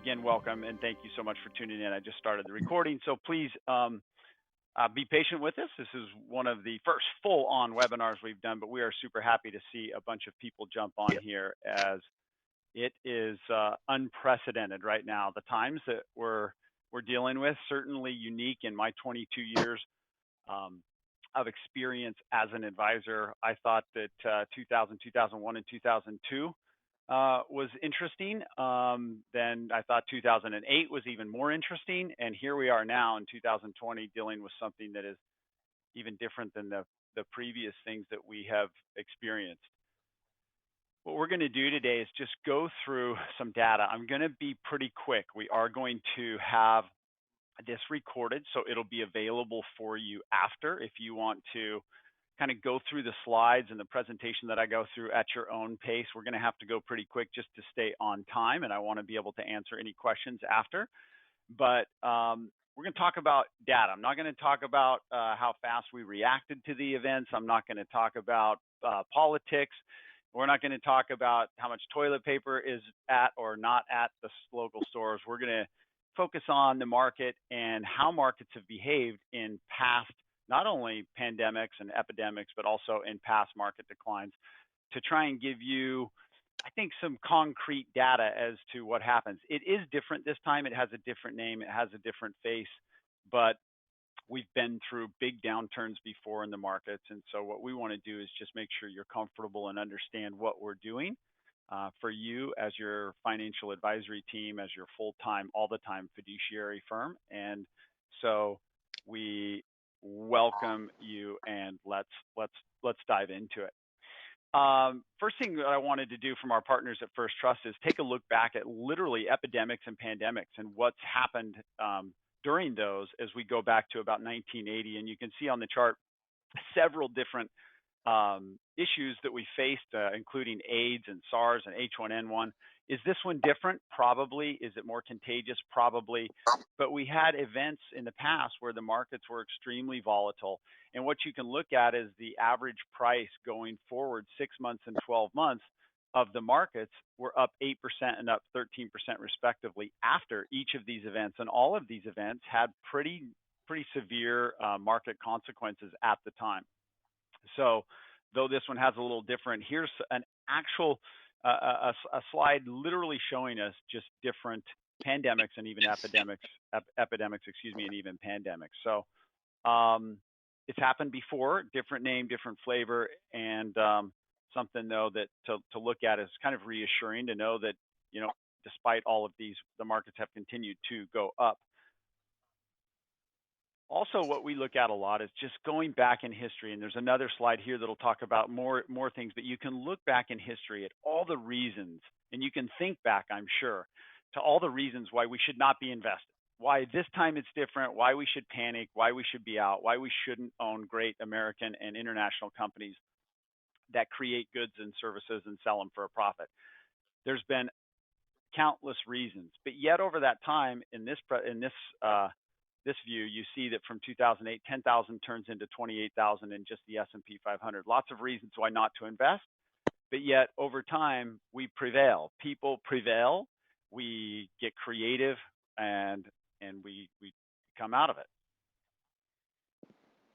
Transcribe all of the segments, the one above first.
again, welcome and thank you so much for tuning in. I just started the recording, so please be patient with us. This is one of the first full-on webinars we've done, but we are super happy to see a bunch of people jump on here as it is unprecedented right now. The times that we're dealing with, certainly unique in my 22 years of experience as an advisor. I thought that 2000, 2001, and 2002 was interesting. Then I thought 2008 was even more interesting. And here we are now in 2020 dealing with something that is even different than the previous things that we have experienced. What we're going to do today is just go through some data. I'm going to be pretty quick. We are going to have this recorded, so it'll be available for you after if you want to kind of go through the slides and the presentation that I go through at your own pace. We're going to have to go pretty quick just to stay on time, and I want to be able to answer any questions after. But we're going to talk about data. I'm not going to talk about how fast we reacted to the events. I'm not going to talk about politics. We're not going to talk about how much toilet paper is at or not at the local stores. We're going to focus on the market and how markets have behaved in past, not only pandemics and epidemics, but also in past market declines, to try and give you, I think, some concrete data as to what happens. It is different this time. It has a different name. It has a different face, but we've been through big downturns before in the markets. And so what we want to do is just make sure you're comfortable and understand what we're doing for you as your financial advisory team, as your full-time, all-the-time fiduciary firm. And so we welcome you, and let's dive into it. First thing that I wanted to do from our partners at First Trust is take a look back at literally epidemics and pandemics and what's happened during those as we go back to about 1980. And you can see on the chart several different issues that we faced, including AIDS and SARS and H1N1. Is this one different? Probably. Is it more contagious? Probably. But we had events in the past where the markets were extremely volatile. And what you can look at is the average price going forward 6 months and 12 months of the markets were up 8% and up 13% respectively after each of these events. And all of these events had pretty severe market consequences at the time. So though this one has a little different, here's an actual a slide literally showing us just different pandemics and even epidemics, and even pandemics. So it's happened before, different name, different flavor, and something though that to look at is kind of reassuring to know that, you know, despite all of these, the markets have continued to go up. Also, what we look at a lot is just going back in history, and there's another slide here that'll talk about more things, but you can look back in history at all the reasons, and you can think back, I'm sure, to all the reasons why we should not be invested, why this time it's different, why we should panic, why we should be out, why we shouldn't own great American and international companies that create goods and services and sell them for a profit. There's been countless reasons, but yet over that time, in this view, you see that from 2008, 10,000 turns into 28,000 in just the S&P 500. Lots of reasons why not to invest, but yet over time, we prevail. People prevail. We get creative, and we come out of it.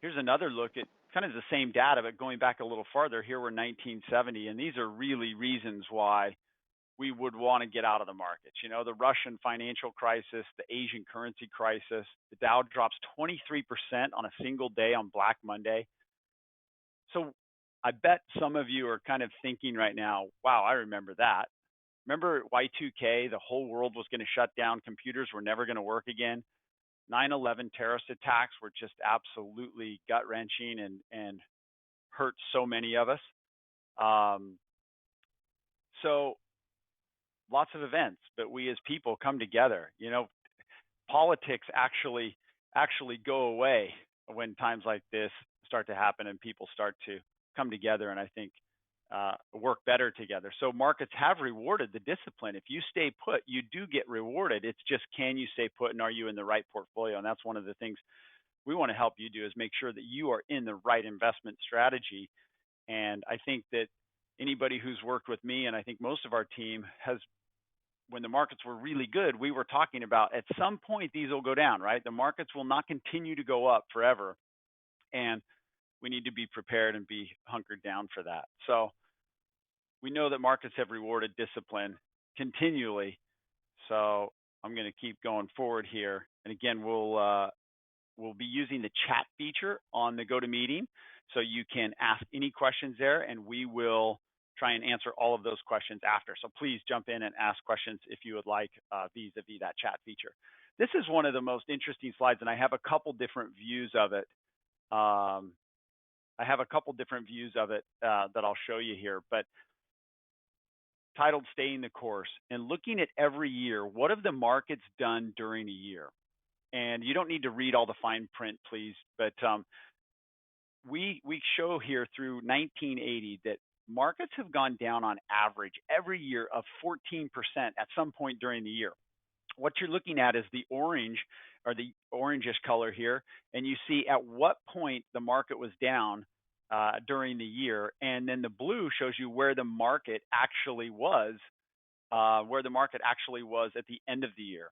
Here's another look at kind of the same data, but going back a little farther. Here we're 1970, and these are really reasons why we would want to get out of the markets. You know, the Russian financial crisis, the Asian currency crisis, the Dow drops 23% on a single day on Black Monday. So I bet some of you are kind of thinking right now, wow, I remember that. Remember Y2K, the whole world was going to shut down, computers were never going to work again. 9/11 terrorist attacks were just absolutely gut-wrenching and hurt so many of us. So lots of events, but we as people come together. You know, politics actually go away when times like this start to happen and people start to come together and I think work better together. So markets have rewarded the discipline. If you stay put, you do get rewarded. It's just, can you stay put and are you in the right portfolio? And that's one of the things we want to help you do, is make sure that you are in the right investment strategy. And I think that anybody who's worked with me, and I think most of our team, has when the markets were really good, we were talking about at some point these will go down, right? The markets will not continue to go up forever, and we need to be prepared and be hunkered down for that. So we know that markets have rewarded discipline continually. So I'm going to keep going forward here. And again, we'll be using the chat feature on the GoToMeeting. So you can ask any questions there, and we will try and answer all of those questions after. So please jump in and ask questions if you would like vis-a-vis that chat feature. This is one of the most interesting slides, and I have a couple different views of it. That I'll show you here, but titled Staying the Course, and looking at every year, what have the markets done during a year? And you don't need to read all the fine print, please, but we show here through 1980 that markets have gone down on average every year of 14% at some point during the year. What you're looking at is the orange, or the orangish color here, and you see at what point the market was down during the year, and then the blue shows you where the market actually was, at the end of the year.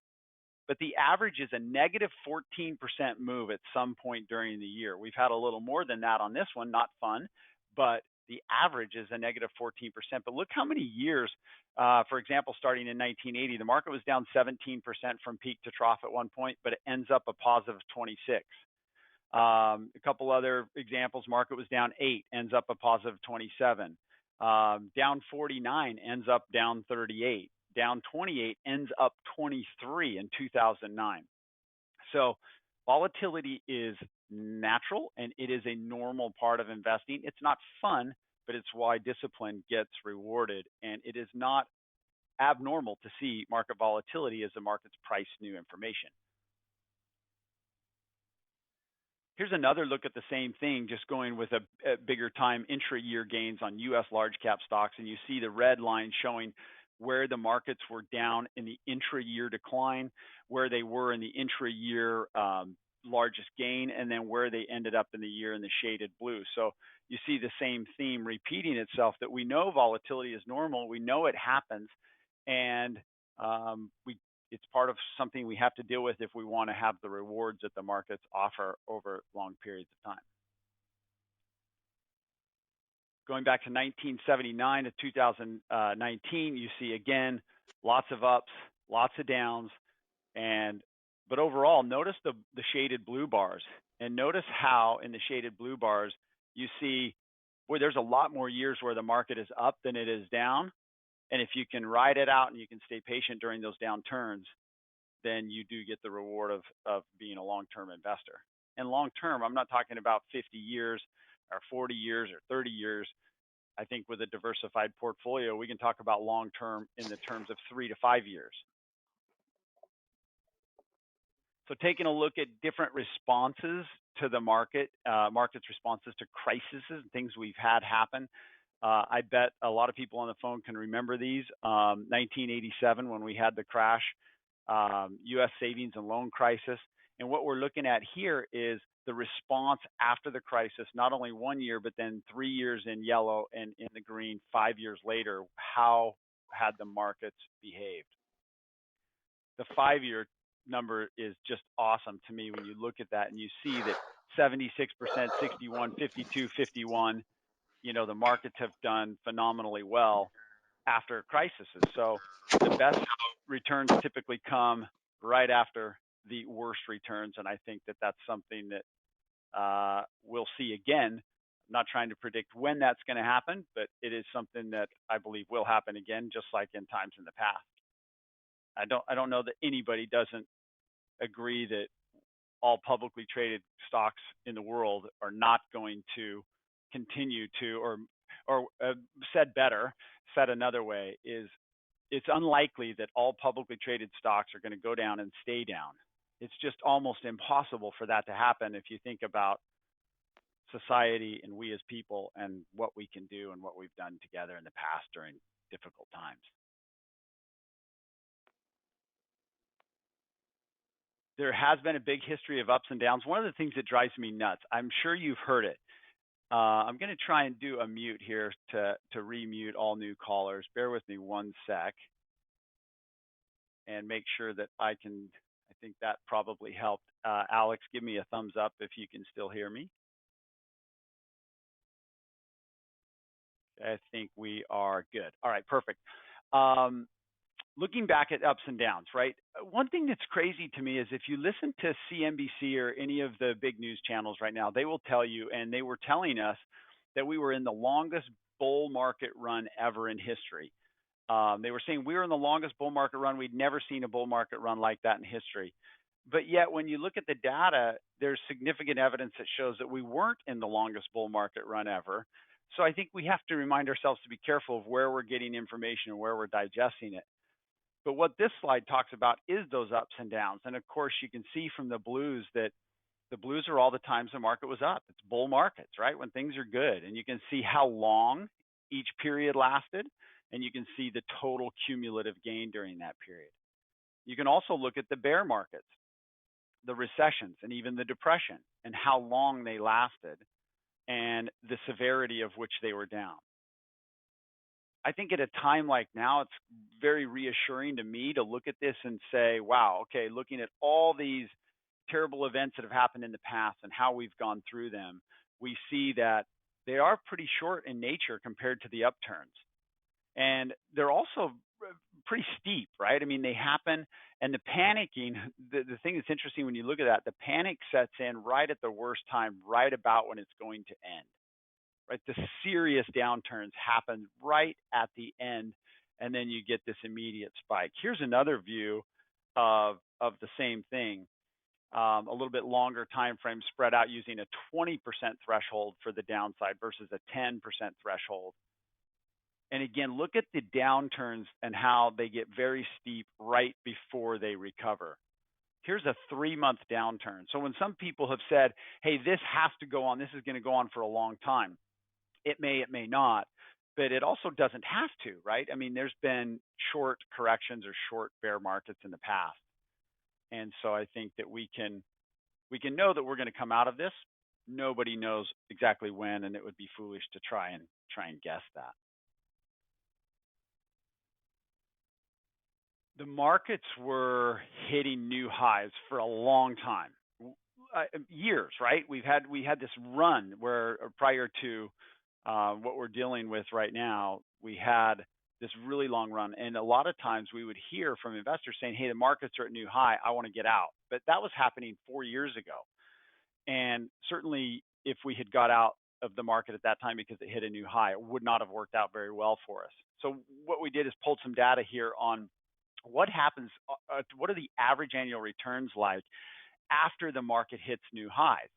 But the average is a negative 14% move at some point during the year. We've had a little more than that on this one, not fun, but the average is a negative 14%. But look how many years, for example, starting in 1980, the market was down 17% from peak to trough at one point, but it ends up a positive 26. A couple other examples, market was down 8, ends up a positive 27. Down 49, ends up down 38. Down 28, ends up 23 in 2009. So volatility is natural, and it is a normal part of investing. It's not fun, but it's why discipline gets rewarded. And it is not abnormal to see market volatility as the markets price new information. Here's another look at the same thing, just going with a bigger time intra-year gains on U.S. large cap stocks. And you see the red line showing where the markets were down in the intra-year decline, where they were in the intra-year largest gain, and then where they ended up in the year in the shaded blue. So you see the same theme repeating itself, that we know volatility is normal, we know it happens, and it's part of something we have to deal with if we want to have the rewards that the markets offer over long periods of time. Going back to 1979 to 2019, you see again, lots of ups, lots of downs, but overall, notice the shaded blue bars, and notice how in the shaded blue bars, you see where there's a lot more years where the market is up than it is down. And if you can ride it out and you can stay patient during those downturns, then you do get the reward of being a long-term investor. And long-term, I'm not talking about 50 years or 40 years or 30 years. I think with a diversified portfolio, we can talk about long-term in the terms of 3 to 5 years. So taking a look at different responses to the market's responses to crises and things we've had happen. I bet a lot of people on the phone can remember these. 1987, when we had the crash, U.S. savings and loan crisis. And what we're looking at here is the response after the crisis, not only 1 year, but then 3 years in yellow and in the green, 5 years later, how had the markets behaved? The 5-year number is just awesome to me when you look at that and you see that 76%, 61, 52, 51, the markets have done phenomenally well after crises. So the best returns typically come right after the worst returns. And I think that that's something that we'll see again. I'm not trying to predict when that's going to happen, but it is something that I believe will happen again, just like in times in the past. I don't know that anybody doesn't agree that all publicly traded stocks in the world are not going to continue to, or said another way, is it's unlikely that all publicly traded stocks are going to go down and stay down. It's just almost impossible for that to happen if you think about society and we as people and what we can do and what we've done together in the past during difficult times. There has been a big history of ups and downs. One of the things that drives me nuts, I'm sure you've heard it. I'm going to try and do a mute here to remute all new callers. Bear with me one sec. and make sure that I think that probably helped. Alex, give me a thumbs up if you can still hear me. I think we are good. All right, perfect. Looking back at ups and downs, right? One thing that's crazy to me is if you listen to CNBC or any of the big news channels right now, they will tell you, and they were telling us that we were in the longest bull market run ever in history. They were saying we were in the longest bull market run. We'd never seen a bull market run like that in history. But yet, when you look at the data, there's significant evidence that shows that we weren't in the longest bull market run ever. So I think we have to remind ourselves to be careful of where we're getting information and where we're digesting it. But what this slide talks about is those ups and downs. And of course, you can see from the blues that the blues are all the times the market was up. It's bull markets, right? When things are good. And you can see how long each period lasted. And you can see the total cumulative gain during that period. You can also look at the bear markets, the recessions, and even the depression, and how long they lasted and the severity of which they were down. I think at a time like now, it's very reassuring to me to look at this and say, wow, okay, looking at all these terrible events that have happened in the past and how we've gone through them, we see that they are pretty short in nature compared to the upturns. And they're also pretty steep, right? I mean, they happen, and the panicking, the thing that's interesting when you look at that, the panic sets in right at the worst time, right about when it's going to end. Right, the serious downturns happen right at the end, and then you get this immediate spike. Here's another view of the same thing, a little bit longer time frame spread out using a 20% threshold for the downside versus a 10% threshold. And again, look at the downturns and how they get very steep right before they recover. Here's a 3-month downturn. So when some people have said, hey, this has to go on, this is going to go on for a long time. It may not, but it also doesn't have to, right? I mean, there's been short corrections or short bear markets in the past. And so I think that we can know that we're going to come out of this. Nobody knows exactly when, and it would be foolish to try and guess that. The markets were hitting new highs for a long time, years, right? We had this run where prior to what we're dealing with right now, we had this really long run. And a lot of times we would hear from investors saying, hey, the markets are at new high, I want to get out. But that was happening 4 years ago. And certainly if we had got out of the market at that time because it hit a new high, it would not have worked out very well for us. So what we did is pulled some data here on what happens, what are the average annual returns like after the market hits new highs.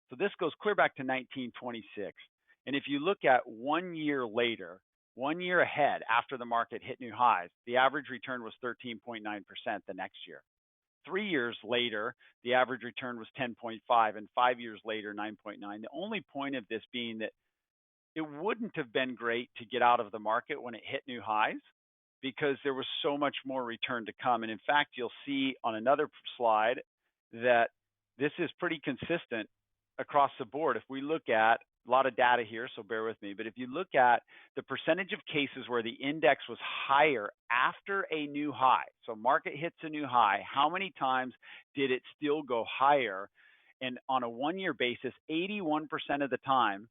So this goes clear back to 1926. And if you look at 1 year later, 1 year ahead after the market hit new highs, the average return was 13.9% the next year. 3 years later, the average return was 10.5, and 5 years later, 9.9. The only point of this being that it wouldn't have been great to get out of the market when it hit new highs because there was so much more return to come. And in fact, you'll see on another slide that this is pretty consistent across the board. If we look at a lot of data here, so bear with me, but if you look at the percentage of cases where the index was higher after a new high, so market hits a new high, how many times did it still go higher? And on a 1 year basis, 81% of the time,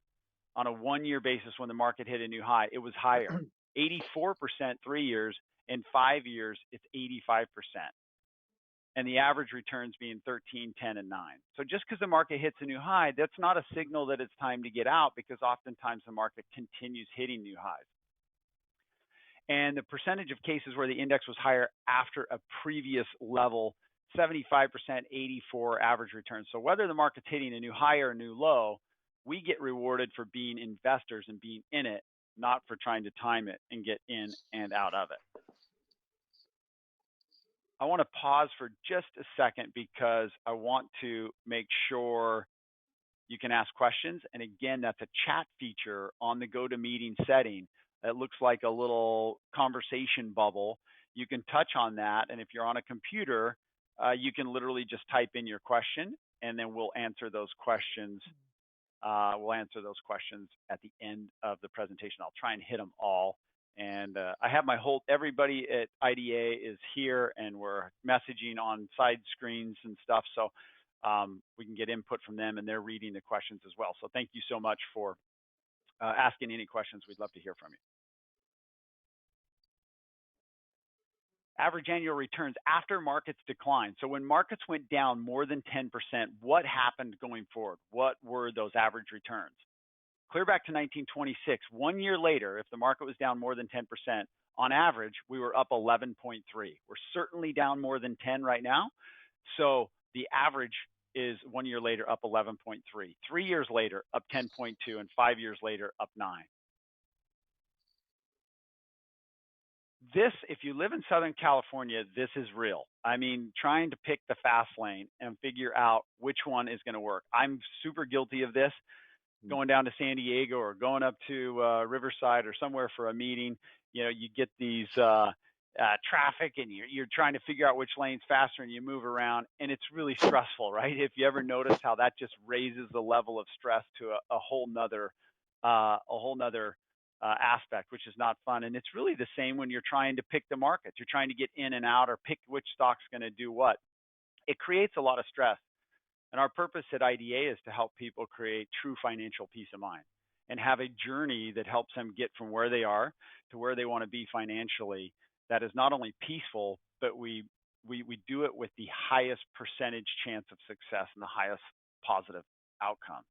on a 1 year basis when the market hit a new high, it was higher. 84% 3 years, and 5 years, it's 85%. And the average returns being 13, 10, and 9. So just because the market hits a new high, that's not a signal that it's time to get out because oftentimes the market continues hitting new highs. And the percentage of cases where the index was higher after a previous level, 75%, 84 average returns. So whether the market's hitting a new high or a new low, we get rewarded for being investors and being in it, not for trying to time it and get in and out of it. I want to pause for just a second because I want to make sure you can ask questions. And again, that's a chat feature on the GoToMeeting setting that looks like a little conversation bubble. You can touch on that. And if you're on a computer, you can literally just type in your question and then we'll answer those questions. We'll answer those questions at the end of the presentation. I'll try and hit them all And I have everybody at IDA is here, and we're messaging on side screens and stuff. So we can get input from them, and they're reading the questions as well. So thank you so much for asking any questions. We'd love to hear from you. Average annual returns after markets decline. So when markets went down more than 10%, what happened going forward? What were those average returns? Clear back to 1926, 1 year later, if the market was down more than 10%, on average, we were up 11.3. We're certainly down more than 10 right now. So the average is 1 year later up 11.3. 3 years later, up 10.2, and 5 years later, up 9. This, if you live in Southern California, this is real. I mean, trying to pick the fast lane and figure out which one is going to work. I'm super guilty of this. Going down to San Diego or going up to Riverside or somewhere for a meeting, you know, you get these traffic and you're trying to figure out which lane's faster, and you move around, and it's really stressful, right? If you ever notice how that just raises the level of stress to a whole nother aspect, which is not fun. And it's really the same when you're trying to pick the markets. You're trying to get in and out or pick which stock's going to do what. It creates a lot of stress. And our purpose at IDA is to help people create true financial peace of mind and have a journey that helps them get from where they are to where they want to be financially. That is not only peaceful, but we do it with the highest percentage chance of success and the highest positive outcome.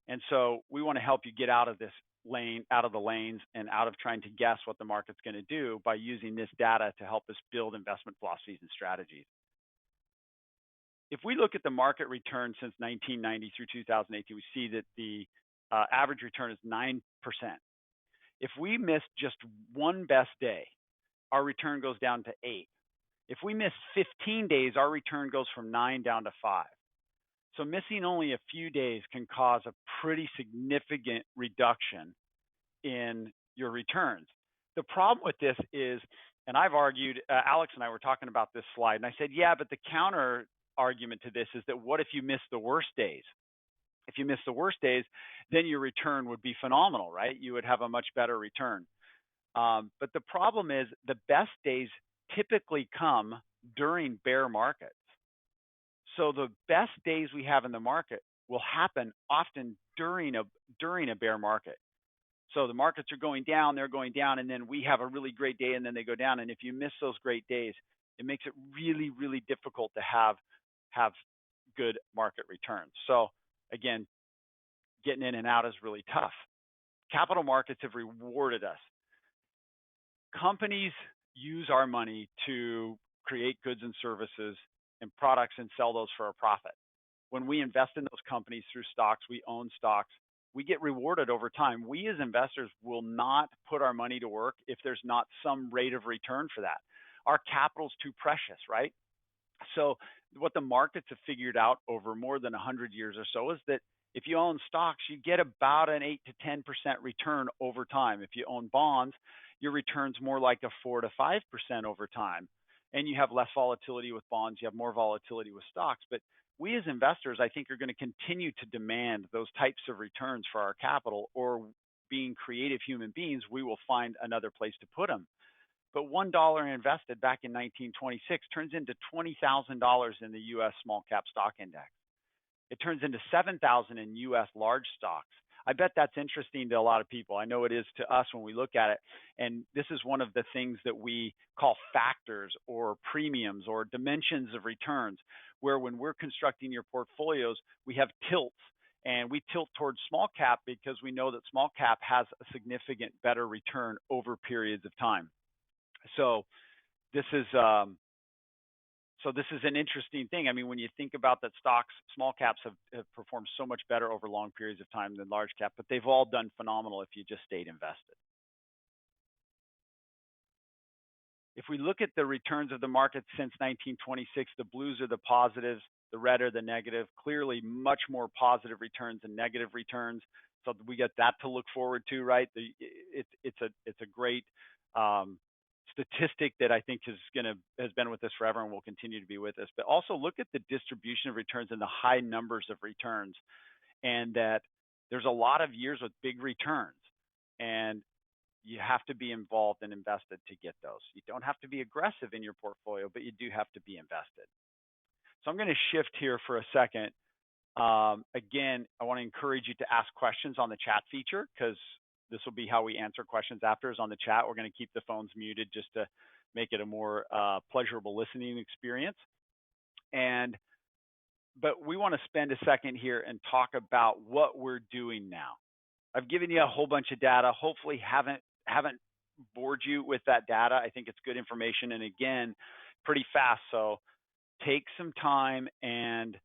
And so we want to help you get out of this lane, out of the lanes, and out of trying to guess what the market's going to do by using this data to help us build investment philosophies and strategies. If we look at the market return since 1990 through 2018, we see that the average return is 9%. If we miss just one best day, our return goes down to 8. If we miss 15 days, our return goes from 9 down to 5. So missing only a few days can cause a pretty significant reduction in your returns. The problem with this is, and I've argued, Alex and I were talking about this slide, and I said, yeah, but the counter argument to this is that what if you miss the worst days? If you miss the worst days, then your return would be phenomenal, right? You would have a much better return. But the problem is the best days typically come during bear markets. So the best days we have in the market will happen often during a bear market. So the markets are going down, they're going down, and then we have a really great day, and then they go down. And if you miss those great days, it makes it really, really difficult to have good market returns. So again, getting in and out is really tough. Capital markets have rewarded us. Companies use our money to create goods and services and products and sell those for a profit. When we invest in those companies through stocks, we own stocks, we get rewarded over time. We as investors will not put our money to work if there's not some rate of return for that. Our capital's too precious, right? So what the markets have figured out over more than 100 years or so is that if you own stocks, you get about an 8 to 10% return over time. If you own bonds, your return's more like a 4 to 5% over time. And you have less volatility with bonds, you have more volatility with stocks. But we as investors, I think, are going to continue to demand those types of returns for our capital, or being creative human beings, we will find another place to put them. But $1 invested back in 1926 turns into $20,000 in the U.S. small cap stock index. It turns into $7,000 in U.S. large stocks. I bet that's interesting to a lot of people. I know it is to us when we look at it. And this is one of the things that we call factors or premiums or dimensions of returns, where when we're constructing your portfolios, we have tilts. And we tilt towards small cap because we know that small cap has a significant better return over periods of time. So this is an interesting thing. I mean, when you think about that, stocks, small caps have performed so much better over long periods of time than large cap, but they've all done phenomenal if you just stayed invested. If we look at the returns of the market since 1926, the blues are the positives, the red are the negative. Clearly much more positive returns than negative returns. So we got that to look forward to, right? It's a great statistic that I think has been with us forever and will continue to be with us. But also look at the distribution of returns and the high numbers of returns, and that there's a lot of years with big returns. And you have to be involved and invested to get those. You don't have to be aggressive in your portfolio, but you do have to be invested. So I'm going to shift here for a second. Again, I want to encourage you to ask questions on the chat feature, because this will be how we answer questions after, is on the chat. We're going to keep the phones muted just to make it a more pleasurable listening experience. But we want to spend a second here and talk about what we're doing now. I've given you a whole bunch of data. Hopefully haven't bored you with that data. I think it's good information, and again, pretty fast. So take some time and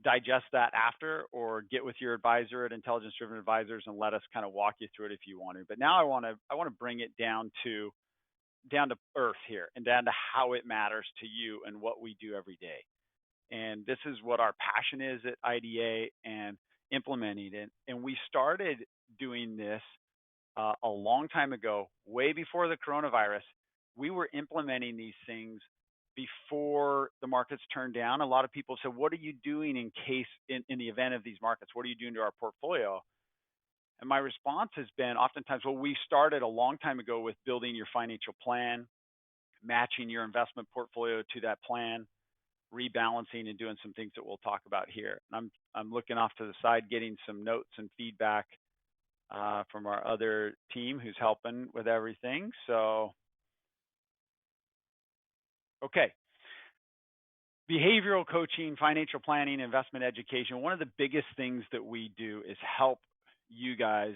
digest that after, or get with your advisor at Intelligence Driven Advisors and let us kind of walk you through it if you want to. But now I want to bring it down to earth here, and down to how it matters to you and what we do every day. And this is what our passion is at IDA, and implementing it. And we started doing this a long time ago, way before the coronavirus. We were implementing these things before the markets turned down. A lot of people said, what are you doing in the event of these markets? What are you doing to our portfolio? And my response has been oftentimes, well, we started a long time ago with building your financial plan, matching your investment portfolio to that plan, rebalancing, and doing some things that we'll talk about here. And I'm looking off to the side, getting some notes and feedback from our other team who's helping with everything. So, okay. Behavioral coaching, financial planning, investment education. One of the biggest things that we do is help you guys,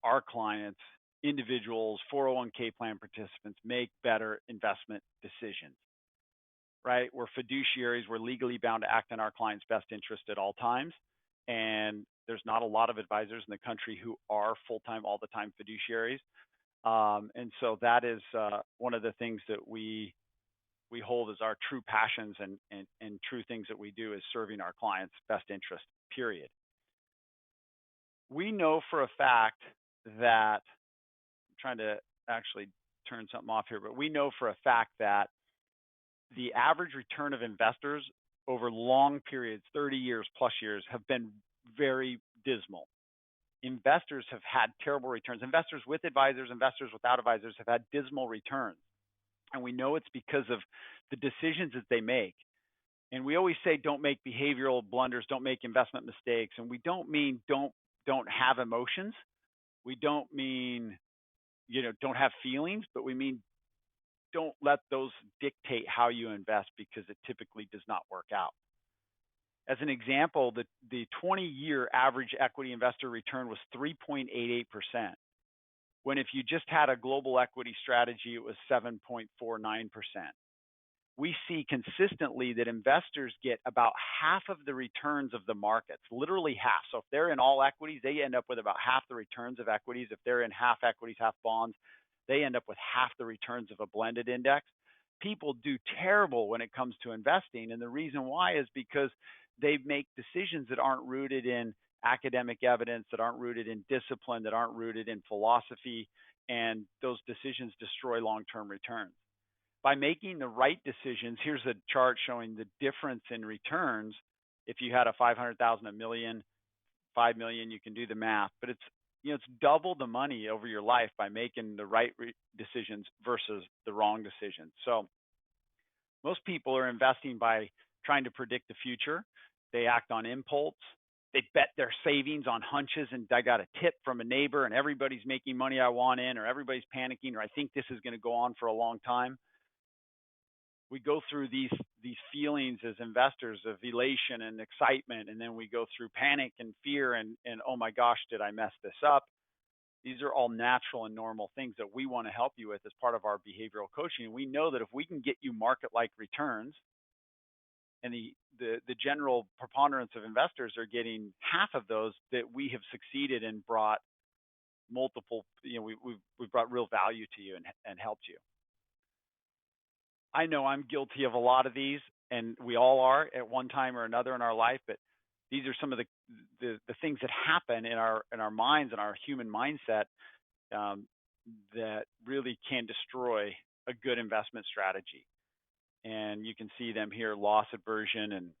our clients, individuals, 401k plan participants, make better investment decisions, right? We're fiduciaries. We're legally bound to act in our clients' best interest at all times. And there's not a lot of advisors in the country who are full-time, all-the-time fiduciaries. And so that is one of the things that we hold as our true passions, and true things that we do, is serving our clients' best interest, period. We know for a fact that, I'm trying to actually turn something off here, but we know for a fact that the average return of investors over long periods, 30 years plus years, have been very dismal. Investors have had terrible returns. Investors with advisors, investors without advisors, have had dismal returns. And we know it's because of the decisions that they make. And we always say, don't make behavioral blunders, don't make investment mistakes. And we don't mean don't have emotions. We don't mean, don't have feelings, but we mean don't let those dictate how you invest, because it typically does not work out. As an example, the 20-year average equity investor return was 3.88%, when if you just had a global equity strategy, it was 7.49%. We see consistently that investors get about half of the returns of the markets, literally half. So if they're in all equities, they end up with about half the returns of equities. If they're in half equities, half bonds, they end up with half the returns of a blended index. People do terrible when it comes to investing. And the reason why is because they make decisions that aren't rooted in academic evidence, that aren't rooted in discipline, that aren't rooted in philosophy, and those decisions destroy long-term returns. By making the right decisions, here's a chart showing the difference in returns. If you had a 500,000, a million, 5 million, you can do the math, but it's double the money over your life by making the right decisions versus the wrong decisions. So most people are investing by trying to predict the future. They act on impulse. They bet their savings on hunches, and I got a tip from a neighbor and everybody's making money I want in, or everybody's panicking, or I think this is going to go on for a long time. We go through these feelings as investors of elation and excitement, and then we go through panic and fear and oh my gosh, did I mess this up? These are all natural and normal things that we want to help you with as part of our behavioral coaching. And we know that if we can get you market-like returns, and the general preponderance of investors are getting half of those, that we have succeeded and brought multiple, we've brought real value to you and helped you. I know I'm guilty of a lot of these, and we all are at one time or another in our life, but these are some of the things that happen in our minds and our human mindset that really can destroy a good investment strategy. And you can see them here: loss aversion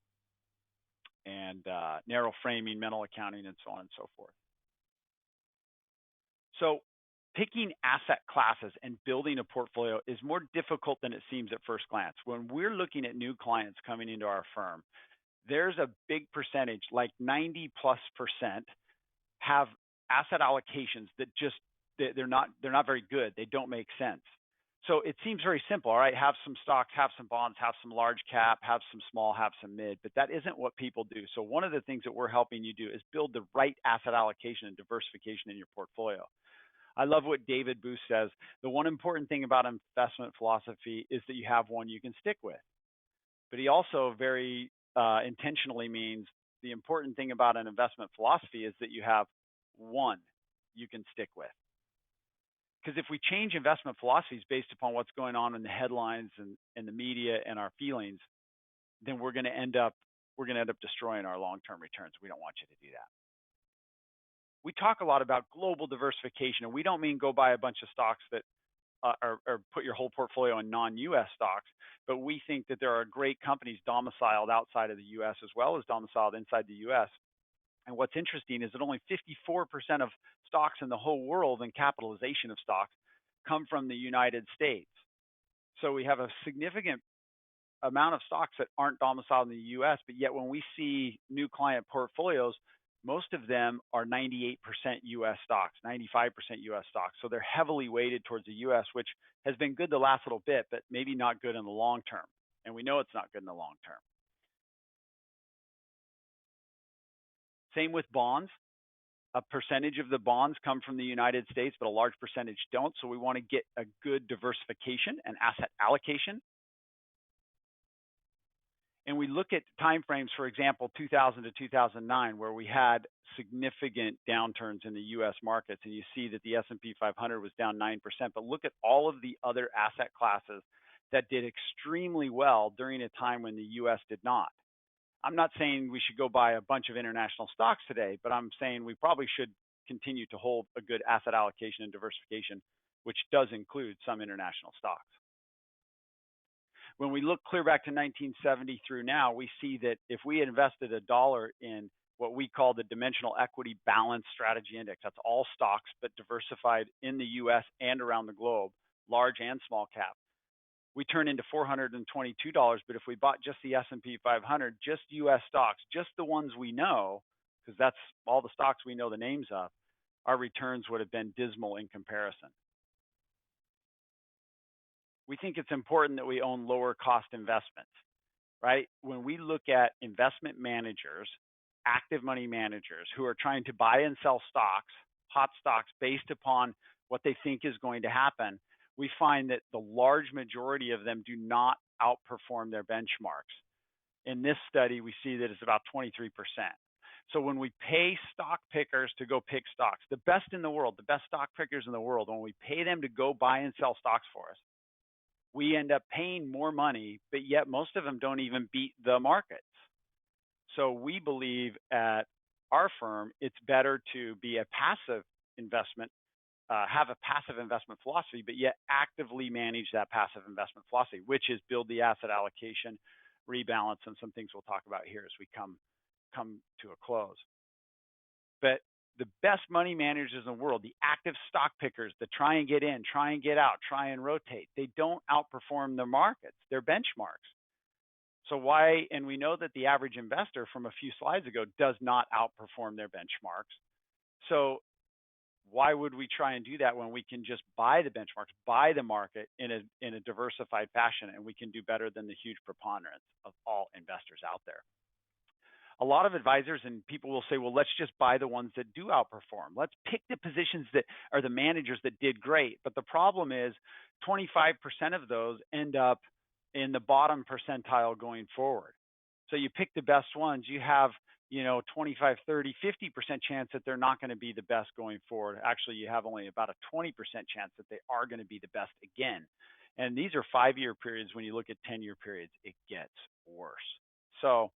and narrow framing, mental accounting, and so on and so forth. So picking asset classes and building a portfolio is more difficult than it seems at first glance. When we're looking at new clients coming into our firm, there's a big percentage, like 90+%, have asset allocations that just they're not very good. They don't make sense. So it seems very simple. All right, have some stocks, have some bonds, have some large cap, have some small, have some mid, but that isn't what people do. So one of the things that we're helping you do is build the right asset allocation and diversification in your portfolio. I love what David Booth says. The one important thing about investment philosophy is that you have one you can stick with. But he also very intentionally means the important thing about an investment philosophy is that you have one you can stick with. Because if we change investment philosophies based upon what's going on in the headlines and the media and our feelings, then we're going to end up destroying our long-term returns. We don't want you to do that. We talk a lot about global diversification, and we don't mean go buy a bunch of stocks that or put your whole portfolio in non-U.S. stocks, but we think that there are great companies domiciled outside of the U.S. as well as domiciled inside the U.S. And what's interesting is that only 54% of stocks in the whole world and capitalization of stocks come from the United States. So we have a significant amount of stocks that aren't domiciled in the U.S., but yet when we see new client portfolios, most of them are 98% U.S. stocks, 95% U.S. stocks. So they're heavily weighted towards the U.S., which has been good the last little bit, but maybe not good in the long term. And we know it's not good in the long term. Same with bonds. A percentage of the bonds come from the United States, but a large percentage don't. So we want to get a good diversification and asset allocation. And we look at timeframes, for example, 2000 to 2009, where we had significant downturns in the U.S. markets, and you see that the S&P 500 was down 9%. But look at all of the other asset classes that did extremely well during a time when the U.S. did not. I'm not saying we should go buy a bunch of international stocks today, but I'm saying we probably should continue to hold a good asset allocation and diversification, which does include some international stocks. When we look clear back to 1970 through now, we see that if we had invested $1 in what we call the Dimensional Equity Balance Strategy Index, that's all stocks but diversified in the U.S. and around the globe, large and small cap, we turn into $422. But if we bought just the S&P 500, just U.S. stocks, just the ones we know, because that's all the stocks we know the names of, our returns would have been dismal in comparison. We think it's important that we own lower cost investments, right? When we look at investment managers, active money managers who are trying to buy and sell stocks, hot stocks, based upon what they think is going to happen, we find that the large majority of them do not outperform their benchmarks. In this study, we see that it's about 23%. So when we pay stock pickers to go pick stocks, the best in the world, the best stock pickers in the world, when we pay them to go buy and sell stocks for us, we end up paying more money, but yet most of them don't even beat the markets. So we believe at our firm, it's better to be a passive investment, have a passive investment philosophy, but yet actively manage that passive investment philosophy, which is build the asset allocation, rebalance, and some things we'll talk about here as we come to a close. But the best money managers in the world, the active stock pickers that try and get in, try and get out, try and rotate, they don't outperform the markets, their benchmarks. So why, and we know that the average investor from a few slides ago does not outperform their benchmarks. So why would we try and do that when we can just buy the benchmarks, buy the market in a diversified fashion, and we can do better than the huge preponderance of all investors out there? A lot of advisors and people will say, well, let's just buy the ones that do outperform. Let's pick the positions that are the managers that did great. But the problem is 25% of those end up in the bottom percentile going forward. So you pick the best ones, you have 25, 30, 50% chance that they're not going to be the best going forward. Actually, you have only about a 20% chance that they are going to be the best again. And these are 5-year periods. When you look at 10-year periods, it gets worse. So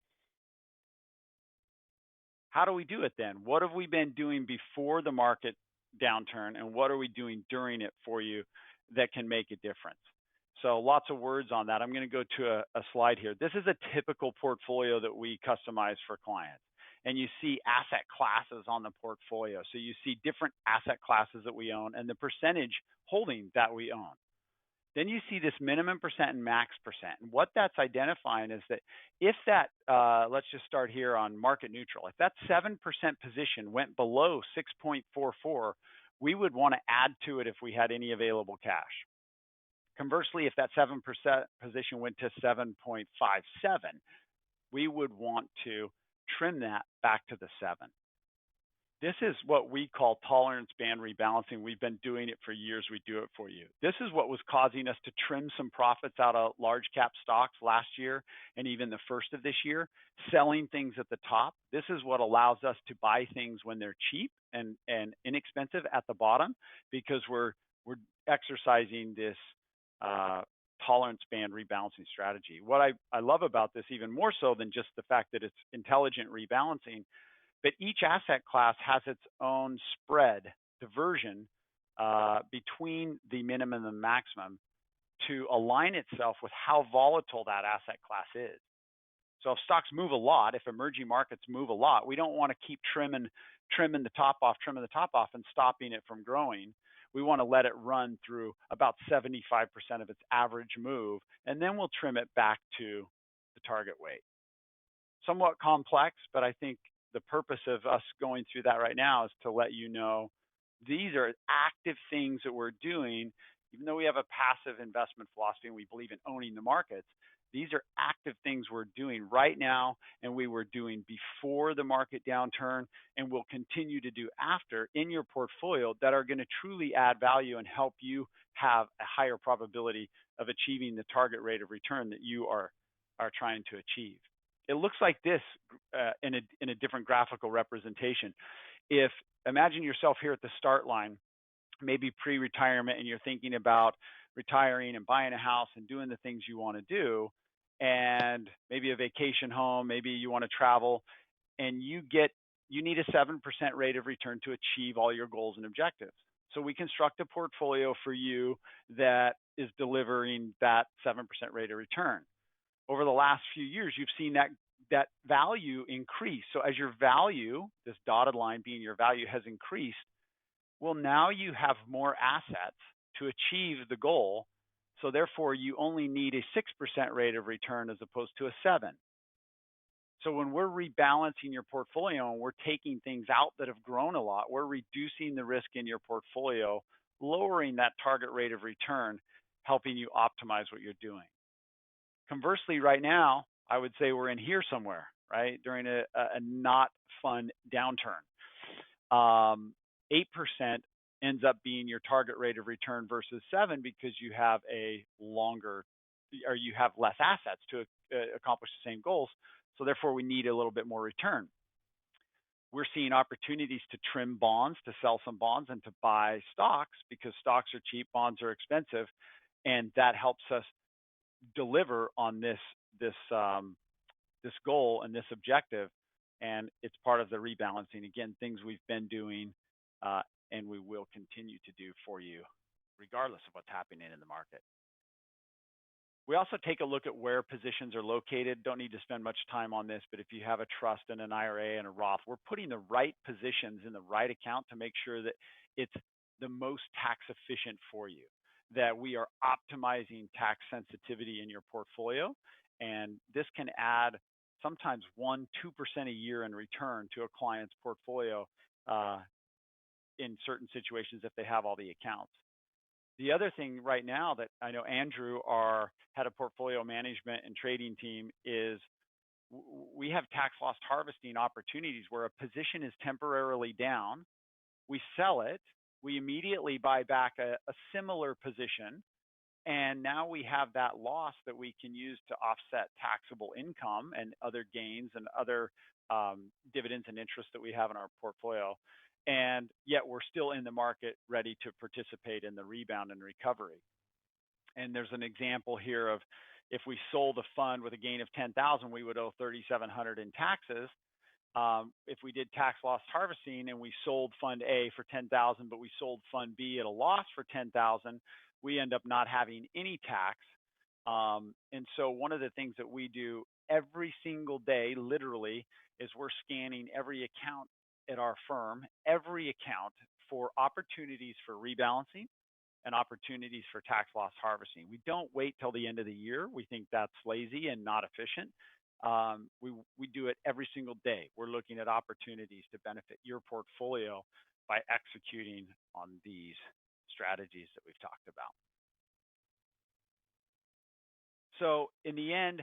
how do we do it then? What have we been doing before the market downturn, and what are we doing during it for you that can make a difference? So lots of words on that. I'm going to go to a slide here. This is a typical portfolio that we customize for clients. and you see asset classes on the portfolio. So you see different asset classes that we own and the percentage holding that we own. Then you see this minimum percent and max percent. And what that's identifying is that if that, let's just start here on market neutral, if that 7% position went below 6.44, we would want to add to it if we had any available cash. Conversely, if that 7% position went to 7.57, we would want to trim that back to the 7. This is what we call tolerance band rebalancing. We've been doing it for years. We do it for you. This is what was causing us to trim some profits out of large cap stocks last year and even the first of this year, selling things at the top. This is what allows us to buy things when they're cheap and inexpensive at the bottom, because we're exercising this tolerance band rebalancing strategy. What I love about this, even more so than just the fact that it's intelligent rebalancing, but each asset class has its own spread diversion between the minimum and the maximum to align itself with how volatile that asset class is. So if stocks move a lot, if emerging markets move a lot, we don't want to keep trimming the top off, and stopping it from growing. We want to let it run through about 75% of its average move, and then we'll trim it back to the target weight. Somewhat complex, but I think the purpose of us going through that right now is to let you know these are active things that we're doing. Even though we have a passive investment philosophy and we believe in owning the markets, these are active things we're doing right now, and we were doing before the market downturn, and will continue to do after in your portfolio, that are going to truly add value and help you have a higher probability of achieving the target rate of return that you are trying to achieve. It looks like this in a different graphical representation. If imagine yourself here at the start line, maybe pre-retirement, and you're thinking about retiring and buying a house and doing the things you want to do, and maybe a vacation home, maybe you want to travel, and you need a 7% rate of return to achieve all your goals and objectives. So we construct a portfolio for you that is delivering that 7% rate of return. Over the last few years, you've seen that value increase. So as your value, this dotted line being your value, has increased, well, now you have more assets to achieve the goal. So therefore, you only need a 6% rate of return as opposed to a 7. So when we're rebalancing your portfolio and we're taking things out that have grown a lot, we're reducing the risk in your portfolio, lowering that target rate of return, helping you optimize what you're doing. Conversely, right now, I would say we're in here somewhere, right? During a not fun downturn. 8% ends up being your target rate of return versus 7, because you have you have less assets to accomplish the same goals. So therefore, we need a little bit more return. We're seeing opportunities to trim bonds, to sell some bonds, and to buy stocks, because stocks are cheap, bonds are expensive, and that helps us deliver on this goal and this objective. And it's part of the rebalancing. Again, things we've been doing and we will continue to do for you, regardless of what's happening in the market. We also take a look at where positions are located. Don't need to spend much time on this, but if you have a trust and an IRA and a Roth, we're putting the right positions in the right account to make sure that it's the most tax efficient for you, that we are optimizing tax sensitivity in your portfolio. And this can add sometimes 1-2% a year in return to a client's portfolio in certain situations if they have all the accounts. The other thing right now that I know Andrew, our head of portfolio management and trading team, is we have tax loss harvesting opportunities where a position is temporarily down. We sell it. We immediately buy back a similar position. And now we have that loss that we can use to offset taxable income and other gains and other dividends and interest that we have in our portfolio. And yet we're still in the market ready to participate in the rebound and recovery. And there's an example here of if we sold a fund with a gain of 10,000, we would owe 3,700 in taxes. If we did tax loss harvesting and we sold fund A for 10,000, but we sold fund B at a loss for 10,000, we end up not having any tax And so one of the things that we do every single day, literally, is we're scanning every account at our firm, every account for opportunities for rebalancing and opportunities for tax loss harvesting. We don't wait till the end of the year. We think that's lazy and not efficient. We do it every single day. We're looking at opportunities to benefit your portfolio by executing on these strategies that we've talked about. So in the end,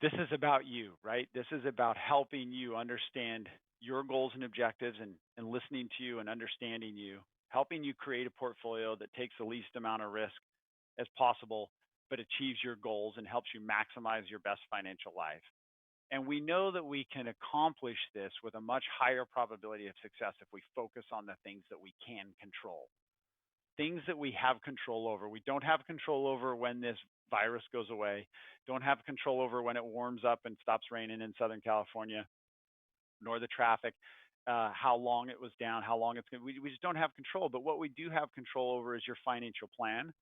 this is about you, right? This is about helping you understand your goals and objectives and listening to you and understanding you, helping you create a portfolio that takes the least amount of risk as possible, but achieves your goals and helps you maximize your best financial life. And we know that we can accomplish this with a much higher probability of success if we focus on the things that we can control. Things that we have control over. We don't have control over when this virus goes away, don't have control over when it warms up and stops raining in Southern California, nor the traffic, how long it was down, how long it's going to, we just don't have control. But what we do have control over is your financial plan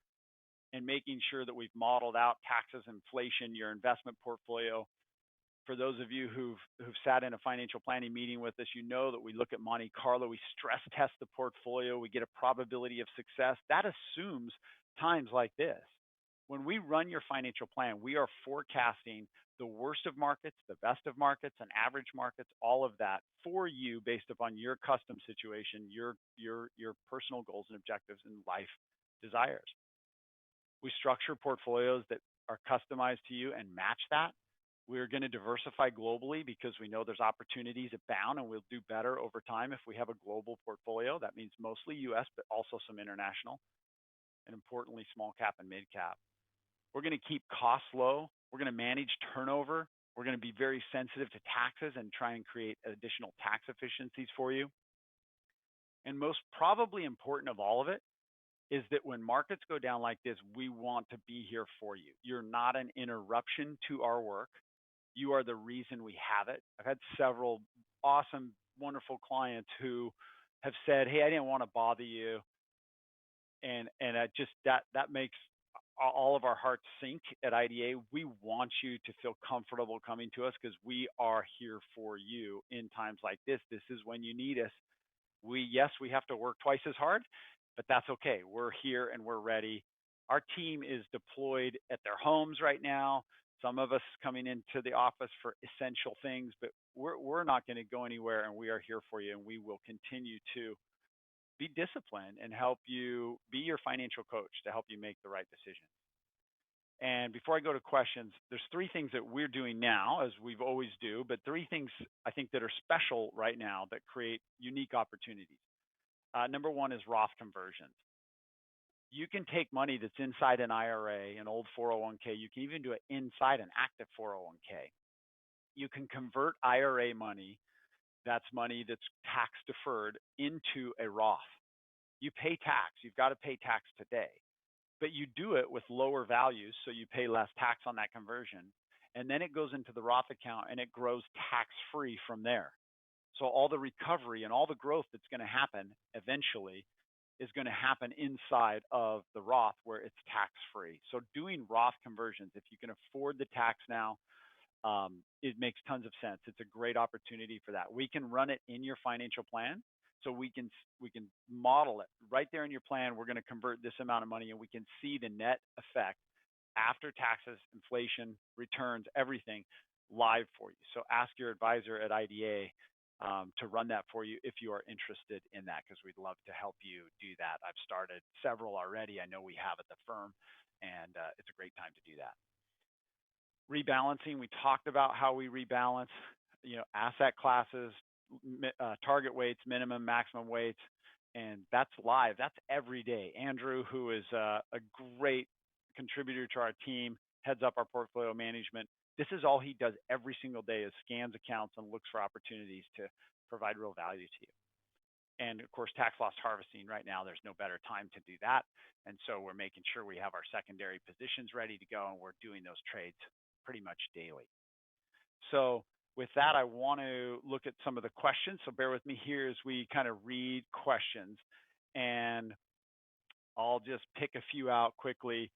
and making sure that we've modeled out taxes, inflation, your investment portfolio. For those of you who've sat in a financial planning meeting with us, you know that we look at Monte Carlo, we stress test the portfolio, we get a probability of success. That assumes times like this. When we run your financial plan, we are forecasting the worst of markets, the best of markets, and average markets, all of that for you based upon your custom situation, your personal goals and objectives and life desires. We structure portfolios that are customized to you and match that. We're going to diversify globally because we know there's opportunities abound, and we'll do better over time if we have a global portfolio. That means mostly US, but also some international, and importantly, small cap and mid cap. We're going to keep costs low. We're going to manage turnover. We're going to be very sensitive to taxes and try and create additional tax efficiencies for you. And most probably important of all of it is that when markets go down like this, we want to be here for you. You're not an interruption to our work. You are the reason we have it. I've had several awesome, wonderful clients who have said, hey, I didn't want to bother you. And I just, that makes all of our hearts sink at IDA. We want you to feel comfortable coming to us because we are here for you in times like this. This is when you need us. Yes, we have to work twice as hard, but that's okay. We're here and we're ready. Our team is deployed at their homes right now. Some of us coming into the office for essential things, but we're not going to go anywhere, and we are here for you, and we will continue to be disciplined and help you be your financial coach to help you make the right decision. And before I go to questions, there's three things that we're doing now, as we've always do, but three things I think that are special right now that create unique opportunities. Number one is Roth conversions. You can take money that's inside an IRA, an old 401k. You can even do it inside an active 401k. You can convert IRA money, that's money that's tax deferred, into a Roth. You pay tax. You've got to pay tax today, but you do it with lower values, so you pay less tax on that conversion. And then it goes into the Roth account, and it grows tax-free from there. So all the recovery and all the growth that's going to happen eventually is going to happen inside of the Roth where it's tax-free. So doing Roth conversions, if you can afford the tax now, it makes tons of sense. It's a great opportunity for that. We can run it in your financial plan. So we can model it right there in your plan. We're going to convert this amount of money, and we can see the net effect after taxes, inflation, returns, everything live for you. So ask your advisor at IDA to run that for you if you are interested in that, because we'd love to help you do that. I've started several already. I know we have at the firm, and it's a great time to do that. Rebalancing, we talked about how we rebalance, asset classes, target weights, minimum, maximum weights, and that's live. That's every day. Andrew, who is a great contributor to our team, heads up our portfolio management. This is all he does every single day, is scans accounts and looks for opportunities to provide real value to you. And of course, tax loss harvesting right now, there's no better time to do that. And so we're making sure we have our secondary positions ready to go, and we're doing those trades pretty much daily. So with that, I want to look at some of the questions. So bear with me here as we kind of read questions, and I'll just pick a few out quickly.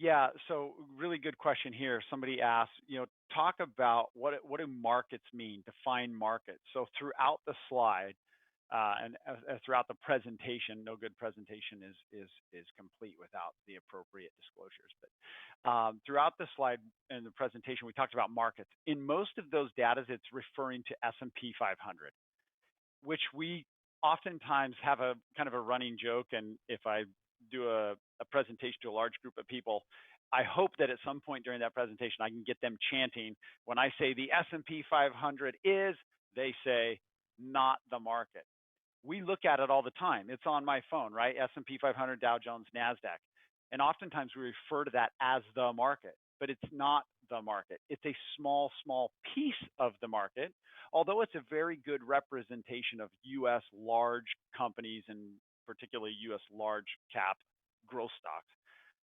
Yeah, so really good question here. Somebody asked, talk about what do markets mean? Define markets. So throughout the slide, and throughout the presentation, no good presentation is complete without the appropriate disclosures. But throughout the slide and the presentation, we talked about markets. In most of those data, it's referring to S&P 500, which we oftentimes have a kind of a running joke. And if I do a presentation to a large group of people, I hope that at some point during that presentation, I can get them chanting. When I say the S&P 500 is, they say not the market. We look at it all the time. It's on my phone, right? S&P 500, Dow Jones, NASDAQ. And oftentimes we refer to that as the market, but it's not the market. It's a small, small piece of the market, although it's a very good representation of U.S. large companies and particularly U.S. large cap growth stocks.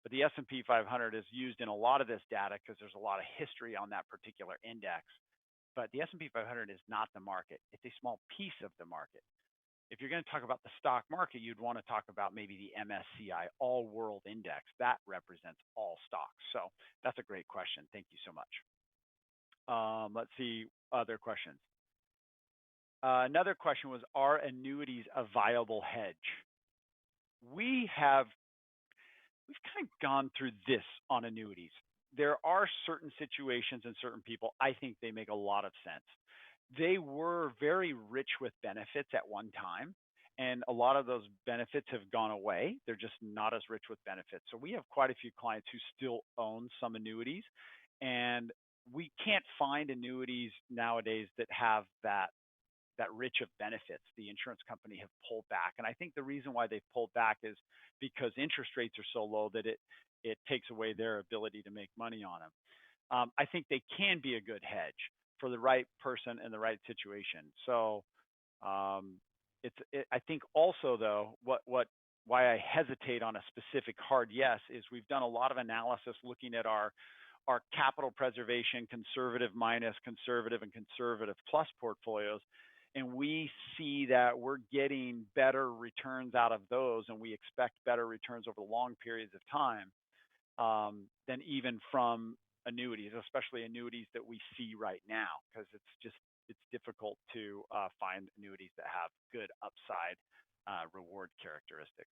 But the S&P 500 is used in a lot of this data because there's a lot of history on that particular index. But the S&P 500 is not the market. It's a small piece of the market. If you're going to talk about the stock market, you'd want to talk about maybe the MSCI All World Index. That represents all stocks. So that's a great question. Thank you so much. Let's see other questions. Another question was, are annuities a viable hedge? We've kind of gone through this on annuities. There are certain situations and certain people, I think they make a lot of sense. They were very rich with benefits at one time, and a lot of those benefits have gone away. They're just not as rich with benefits. So we have quite a few clients who still own some annuities, and we can't find annuities nowadays that have that rich of benefits. The insurance company have pulled back, and I think the reason why they've pulled back is because interest rates are so low that it takes away their ability to make money on them. I think they can be a good hedge for the right person in the right situation. So I think also though, why I hesitate on a specific hard yes is we've done a lot of analysis looking at our capital preservation, conservative minus, conservative and conservative plus portfolios. And we see that we're getting better returns out of those, and we expect better returns over long periods of time than even from annuities, especially annuities that we see right now, because it's difficult to find annuities that have good upside reward characteristics.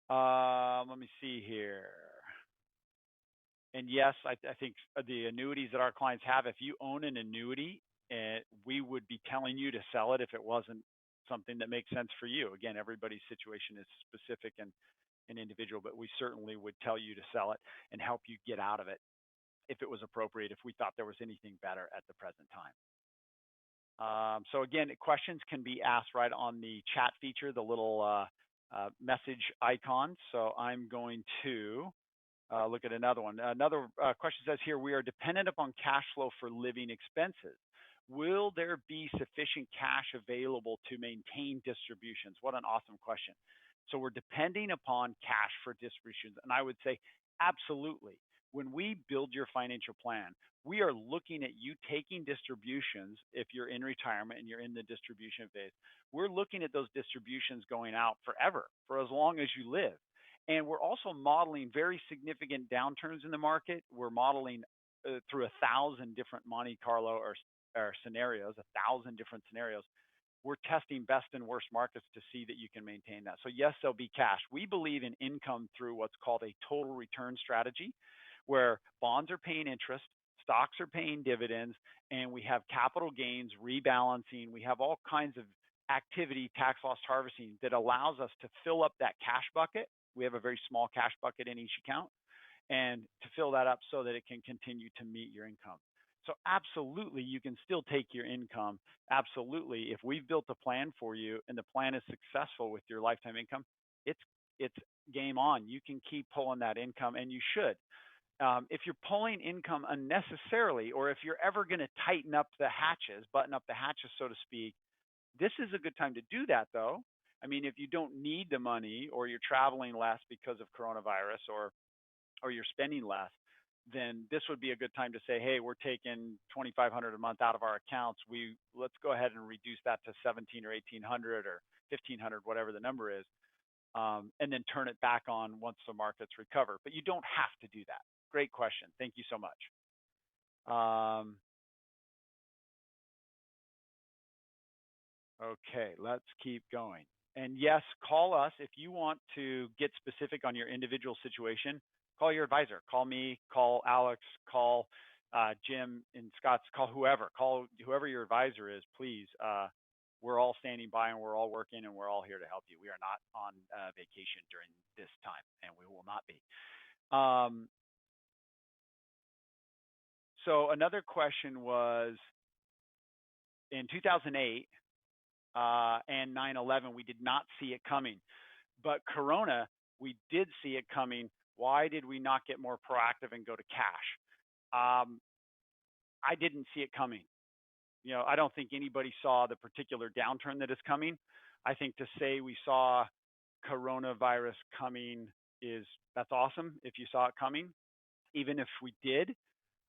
Let me see here. And yes, I think the annuities that our clients have, if you own an annuity, we would be telling you to sell it if it wasn't something that makes sense for you. Again, everybody's situation is specific and individual, but we certainly would tell you to sell it and help you get out of it if it was appropriate, if we thought there was anything better at the present time. So again, questions can be asked right on the chat feature, the little message icon. So I'm going to look at another one. Another question says here, we are dependent upon cash flow for living expenses. Will there be sufficient cash available to maintain distributions? What an awesome question. So we're depending upon cash for distributions. And I would say, absolutely. When we build your financial plan, we are looking at you taking distributions. If you're in retirement and you're in the distribution phase, we're looking at those distributions going out forever, for as long as you live. And we're also modeling very significant downturns in the market. We're modeling through 1,000 different Monte Carlo or scenarios, 1,000 different scenarios. We're testing best and worst markets to see that you can maintain that. So yes, there'll be cash. We believe in income through what's called a total return strategy, where bonds are paying interest, stocks are paying dividends, and we have capital gains, rebalancing. We have all kinds of activity, tax loss harvesting, that allows us to fill up that cash bucket. We have a very small cash bucket in each account, and to fill that up so that it can continue to meet your income. So absolutely, you can still take your income. Absolutely. If we've built a plan for you and the plan is successful with your lifetime income, it's game on. You can keep pulling that income, and you should. If you're pulling income unnecessarily, or if you're ever going to tighten up the hatches, button up the hatches, so to speak, this is a good time to do that, though. I mean, if you don't need the money, or you're traveling less because of coronavirus, or you're spending less, then this would be a good time to say, hey, we're taking $2,500 a month out of our accounts. Let's go ahead and reduce that to $1,700 or $1,800 or $1,500, whatever the number is. and then turn it back on once the markets recover. But you don't have to do that. Great question. Thank you so much. Okay, let's keep going. And yes, call us if you want to get specific on your individual situation. Call your advisor. Call me. Call Alex. Call Jim and Scott's. Call whoever. Call whoever your advisor is. Please. We're all standing by and we're all working and we're all here to help you. We are not on vacation during this time, and we will not be. So another question was in 2008 and 9/11, we did not see it coming, but Corona, we did see it coming. Why did we not get more proactive and go to cash? I didn't see it coming. You know, I don't think anybody saw the particular downturn that is coming. I think to say we saw coronavirus coming that's awesome if you saw it coming. Even if we did,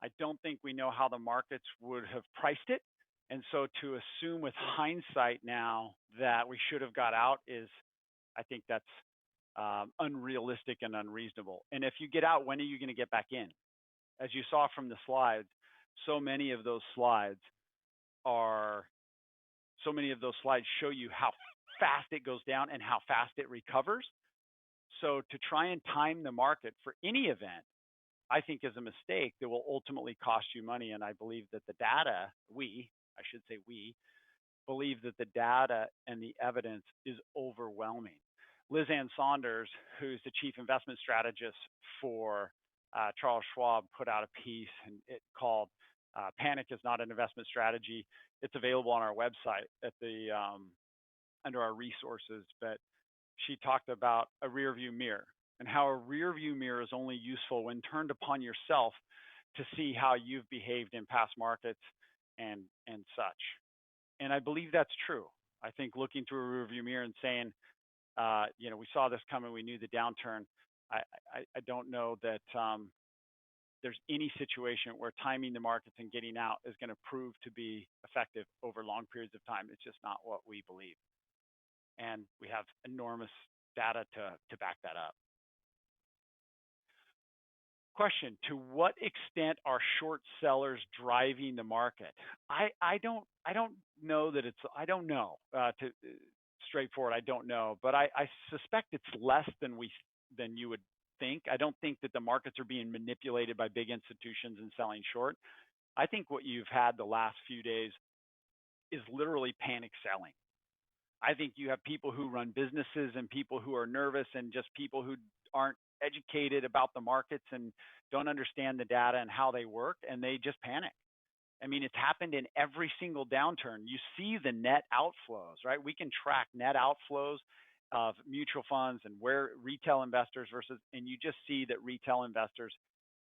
I don't think we know how the markets would have priced it. And so to assume with hindsight now that we should have got out I think that's unrealistic and unreasonable. And if you get out, when are you going to get back in? As you saw from the slides, so many of those slides show you how fast it goes down and how fast it recovers. So to try and time the market for any event, I think is a mistake that will ultimately cost you money. And I believe that the data, we believe that the data and the evidence is overwhelming. Liz Ann Saunders, who's the chief investment strategist for Charles Schwab, put out a piece and it called Panic is Not an Investment Strategy. It's available on our website at the under our resources, but she talked about a rear view mirror and how a rear view mirror is only useful when turned upon yourself to see how you've behaved in past markets and such. And I believe that's true. I think looking through a rear view mirror and saying, we saw this coming, we knew the downturn. I don't know that there's any situation where timing the markets and getting out is going to prove to be effective over long periods of time. It's just not what we believe. And we have enormous data to back that up. Question, to what extent are short sellers driving the market? I don't know that I don't know, straightforward, I don't know, but I suspect it's less than you would think. I don't think that the markets are being manipulated by big institutions and selling short. I think what you've had the last few days is literally panic selling. I think you have people who run businesses and people who are nervous and just people who aren't educated about the markets and don't understand the data and how they work, and they just panic. I mean, it's happened in every single downturn. You see the net outflows, right? We can track net outflows of mutual funds and where retail investors and you just see that retail investors,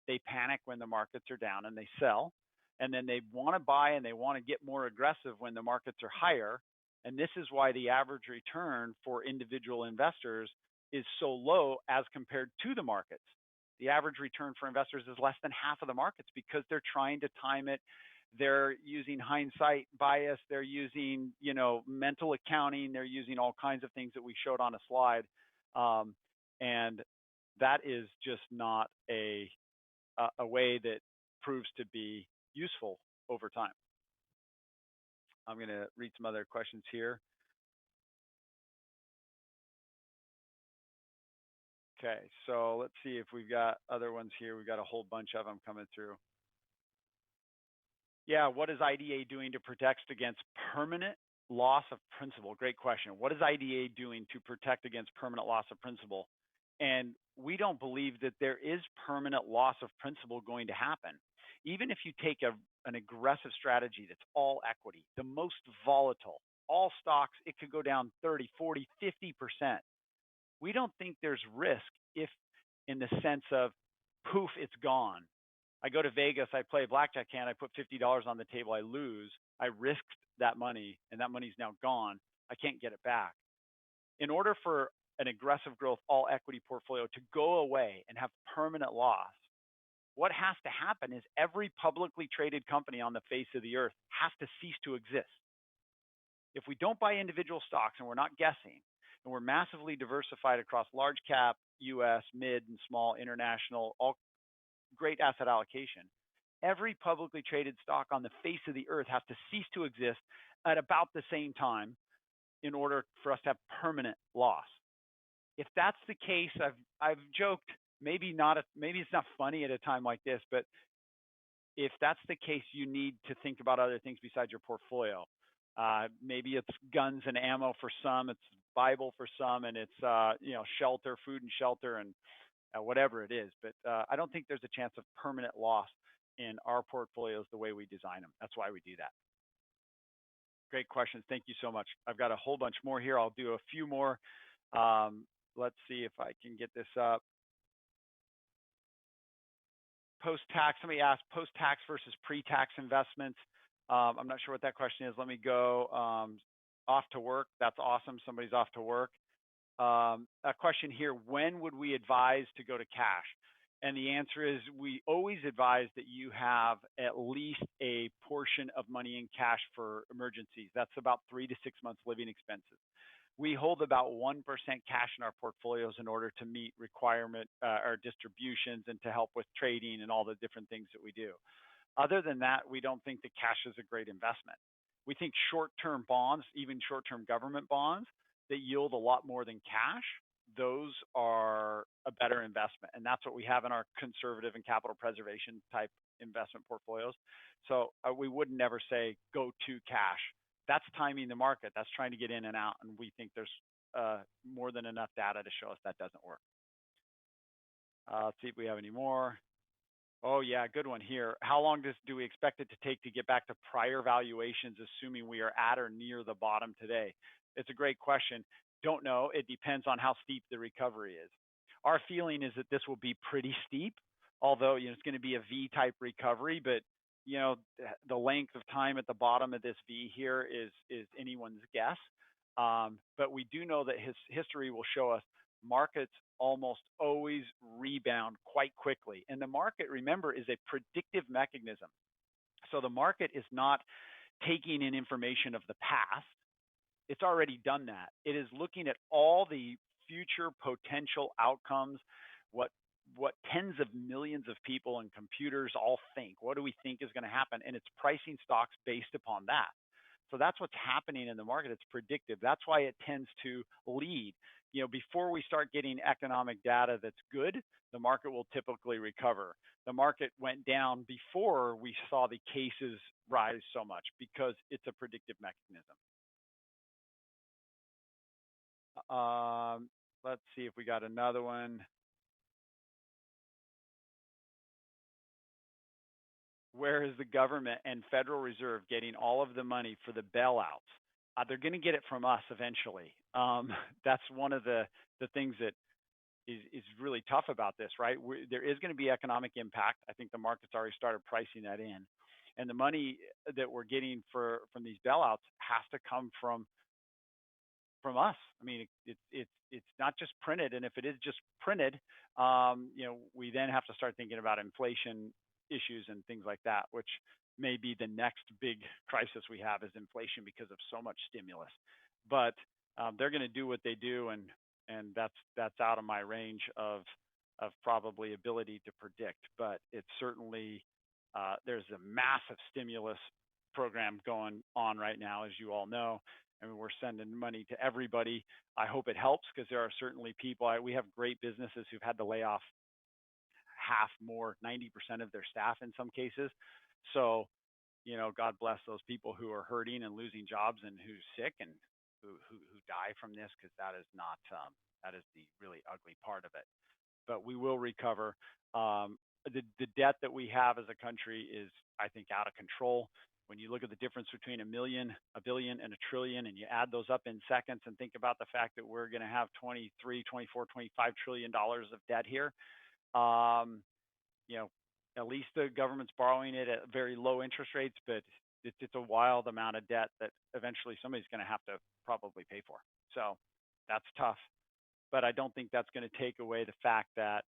they panic when the markets are down and they sell, and then they want to buy and they want to get more aggressive when the markets are higher. And this is why the average return for individual investors is so low as compared to the markets. The average return for investors is less than half of the markets because they're trying to time it. They're using hindsight bias. They're using, mental accounting. They're using all kinds of things that we showed on a slide. And that is just not a way that proves to be useful over time. I'm going to read some other questions here. Okay, so let's see if we've got other ones here. We've got a whole bunch of them coming through. Yeah, what is IDA doing to protect against permanent loss of principal? Great question. What is IDA doing to protect against permanent loss of principal? And we don't believe that there is permanent loss of principal going to happen. Even if you take an aggressive strategy that's all equity, the most volatile, all stocks, it could go down 30, 40, 50%. We don't think there's risk if in the sense of poof, it's gone. I go to Vegas, I play a blackjack hand, I put $50 on the table, I lose, I risked that money, and that money's now gone. I can't get it back. In order for an aggressive growth all equity portfolio to go away and have permanent loss, what has to happen is every publicly traded company on the face of the earth has to cease to exist. If we don't buy individual stocks, and we're not guessing, And we're massively diversified across large cap, US, mid and small, international, all great asset allocation. Every publicly traded stock on the face of the earth has to cease to exist at about the same time in order for us to have permanent loss. If that's the case, I've joked, maybe not, maybe it's not funny at a time like this, but if that's the case, you need to think about other things besides your portfolio. Maybe it's guns and ammo for some, it's Bible for some, and it's shelter, food and shelter, and whatever it is. But I don't think there's a chance of permanent loss in our portfolios the way we design them. That's why we do that. Great questions. Thank you so much. I've got a whole bunch more here. I'll do a few more. Let's see if I can get this up. Post-tax, somebody asked post-tax versus pre-tax investments. I'm not sure what that question is. Let me go off to work. That's awesome. Somebody's off to work. A question here, when would we advise to go to cash? And the answer is we always advise that you have at least a portion of money in cash for emergencies. That's about 3 to 6 months living expenses. We hold about 1% cash in our portfolios in order to meet requirement or distributions and to help with trading and all the different things that we do. Other than that, we don't think that cash is a great investment. We think short-term bonds, even short-term government bonds that yield a lot more than cash, those are a better investment. And that's what we have in our conservative and capital preservation type investment portfolios. So we would never say go to cash. That's timing the market. That's trying to get in and out. And we think there's more than enough data to show us that doesn't work. Let's see if we have any more. Oh yeah, good one here. How long do we expect it to take to get back to prior valuations, assuming we are at or near the bottom today? It's a great question. Don't know. It depends on how steep the recovery is. Our feeling is that this will be pretty steep, although it's going to be a V-type recovery, but the length of time at the bottom of this V here is anyone's guess. But we do know that history will show us markets almost always rebound quite quickly. And the market, remember, is a predictive mechanism. So the market is not taking in information of the past. It's already done that. It is looking at all the future potential outcomes, what tens of millions of people and computers all think. What do we think is going to happen? And it's pricing stocks based upon that. So that's what's happening in the market. It's predictive. That's why it tends to lead. Before we start getting economic data that's good, the market will typically recover. The market went down before we saw the cases rise so much because it's a predictive mechanism. Let's see if we got another one. Where is the government and Federal Reserve getting all of the money for the bailouts? They're going to get it from us eventually. That's one of the things that is really tough about this, right? There is going to be economic impact. I think the market's already started pricing that in. And the money that we're getting from these bailouts has to come from us. I mean, it's not just printed. And if it is just printed, we then have to start thinking about inflation issues and things like that, which may be the next big crisis we have is inflation because of so much stimulus. But they're going to do what they do, and that's out of my range of probably ability to predict. But it's certainly there's a massive stimulus program going on right now, as you all know. I mean, we're sending money to everybody. I hope it helps because there are certainly people. We have great businesses who've had to lay off half, more, 90% of their staff in some cases. So, God bless those people who are hurting and losing jobs and who's sick and who die from this, because that is not that is the really ugly part of it. But we will recover. The debt that we have as a country is, I think, out of control. When you look at the difference between a billion, and a trillion, and you add those up in seconds and think about the fact that we're going to have 23, 24, 25 trillion dollars of debt here, at least the government's borrowing it at very low interest rates, but it's a wild amount of debt that eventually somebody's going to have to probably pay for. So that's tough. But I don't think that's going to take away the fact that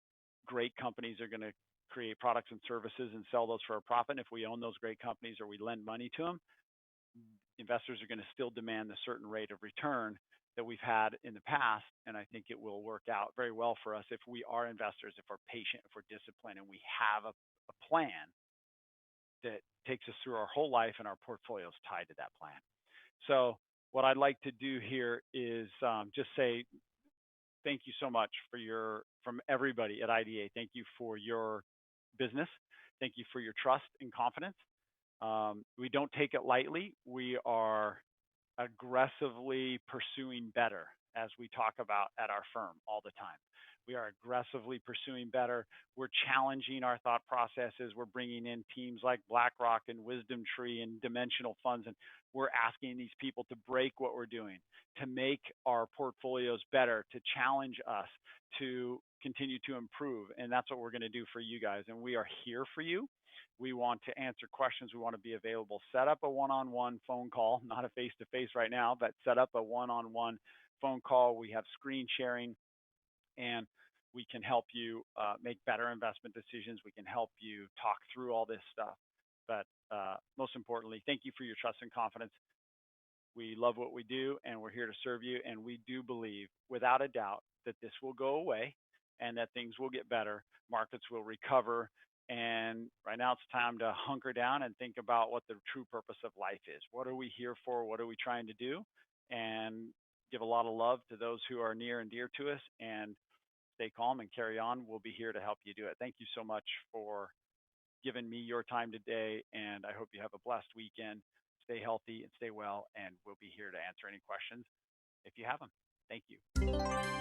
great companies are going to create products and services and sell those for a profit. And if we own those great companies or we lend money to them, investors are going to still demand a certain rate of return that we've had in the past, and I think it will work out very well for us if we are investors, if we're patient, if we're disciplined, and we have a plan that takes us through our whole life and our portfolio is tied to that plan. So what I'd like to do here is just say thank you so much from everybody at IDA. Thank you for your business. Thank you for your trust and confidence. We don't take it lightly. We are aggressively pursuing better, as we talk about at our firm all the time. We are aggressively pursuing better. We're challenging our thought processes. We're bringing in teams like BlackRock and Wisdom Tree and Dimensional Funds, and we're asking these people to break what we're doing, to make our portfolios better, to challenge us, to continue to improve. And that's what we're going to do for you guys. And we are here for you. We want to answer questions. We want to be available. Set up a one-on-one phone call, not a face-to-face right now, but set up a one-on-one phone call. We have screen sharing, and we can help you make better investment decisions. We can help you talk through all this stuff. But most importantly, thank you for your trust and confidence. We love what we do, and we're here to serve you. And we do believe, without a doubt, that this will go away and that things will get better. Markets will recover. And right now it's time to hunker down and think about what the true purpose of life is. What are we here for? What are we trying to do? And give a lot of love to those who are near and dear to us, and stay calm and carry on. We'll be here to help you do it. Thank you so much for giving me your time today, and I hope you have a blessed weekend. Stay healthy and stay well, and we'll be here to answer any questions if you have them. Thank you.